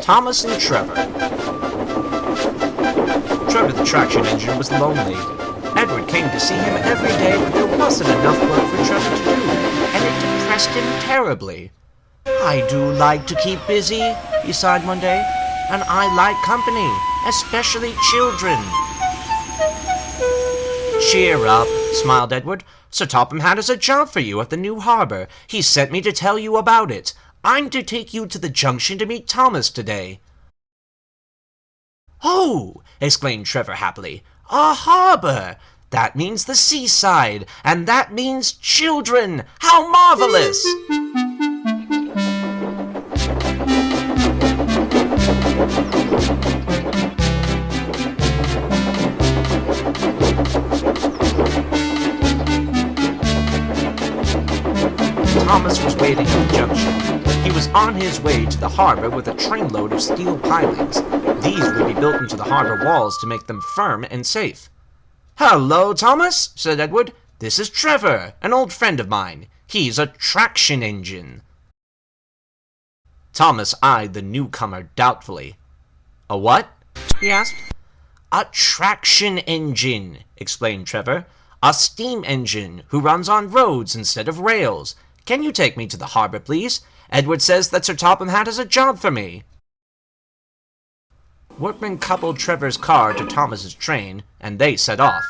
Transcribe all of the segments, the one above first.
Thomas and Trevor. Trevor the traction engine was lonely. Edward came to see him every day, but there wasn't enough work for Trevor to do, and it depressed him terribly. "I do like to keep busy," he sighed one day, "and I like company, especially children." "Cheer up," smiled Edward. "Sir Topham has a job for you at the new harbor. He sent me to tell you about it. I'm to take you to the junction to meet Thomas today." "Oh!" exclaimed Trevor happily. "A harbor! That means the seaside, and that means children! How marvelous!" Thomas was waiting at the junction. He was on his way to the harbor with a trainload of steel pilings. These would be built into the harbor walls to make them firm and safe. "Hello, Thomas," said Edward. "This is Trevor, an old friend of mine. He's a traction engine." Thomas eyed the newcomer doubtfully. "A what?" he asked. "A traction engine," explained Trevor. "A steam engine who runs on roads instead of rails. Can you take me to the harbor, please? Edward says that Sir Topham has a job for me." Workmen coupled Trevor's car to Thomas's train, and they set off.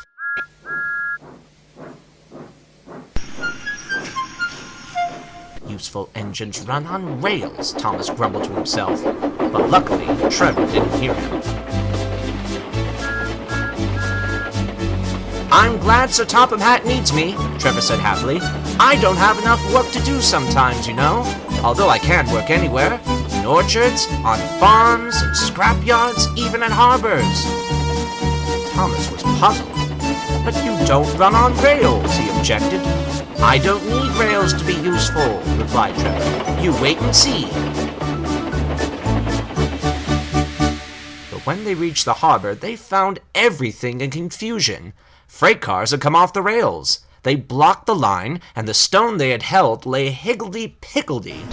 "Useful engines run on rails," Thomas grumbled to himself. But luckily, Trevor didn't hear him. "I'm glad Sir Topham needs me," Trevor said happily. "I don't have enough work to do sometimes, you know. Although I can work anywhere. In orchards, on farms, in scrapyards, even in harbors." Thomas was puzzled. "But you don't run on rails," he objected. "I don't need rails to be useful," replied Trevor. "You wait and see." But when they reached the harbor, they found everything in confusion. Freight cars had come off the rails. They blocked the line, and the stone they had held lay higgledy-piggledy.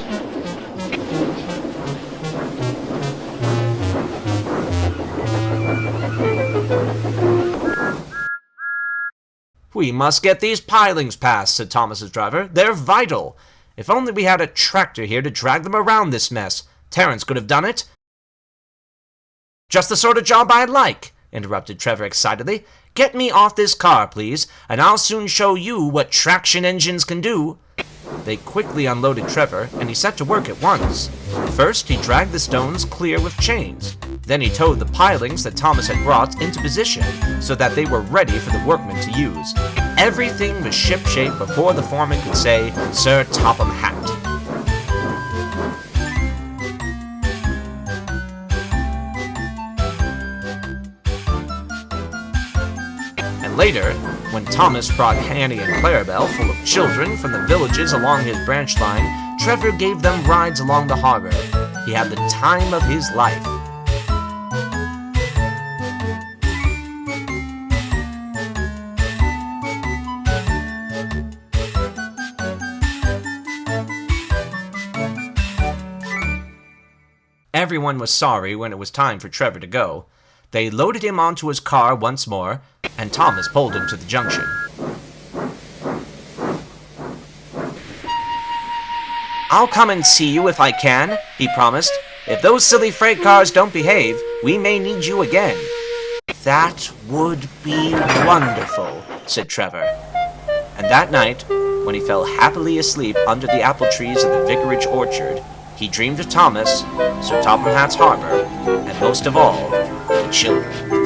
"We must get these pilings past," said Thomas's driver. "They're vital. If only we had a tractor here to drag them around this mess. Terence could have done it." "Just the sort of job I like," interrupted Trevor excitedly. "Get me off this car, please, and I'll soon show you what traction engines can do." They quickly unloaded Trevor, and he set to work at once. First, he dragged the stones clear with chains. Then he towed the pilings that Thomas had brought into position so that they were ready for the workmen to use. Everything was shipshape before the foreman could say, "Sir Topham hat." And later, when Thomas brought Annie and Clarabelle full of children from the villages along his branch line, Trevor gave them rides along the harbor. He had the time of his life. Everyone was sorry when it was time for Trevor to go. They loaded him onto his car once more, and Thomas pulled him to the junction. "I'll come and see you if I can," he promised. "If those silly freight cars don't behave, we may need you again." "That would be wonderful," said Trevor. And that night, when he fell happily asleep under the apple trees of the vicarage orchard, he dreamed of Thomas, Sir Topham's harbor, and most of all, the children.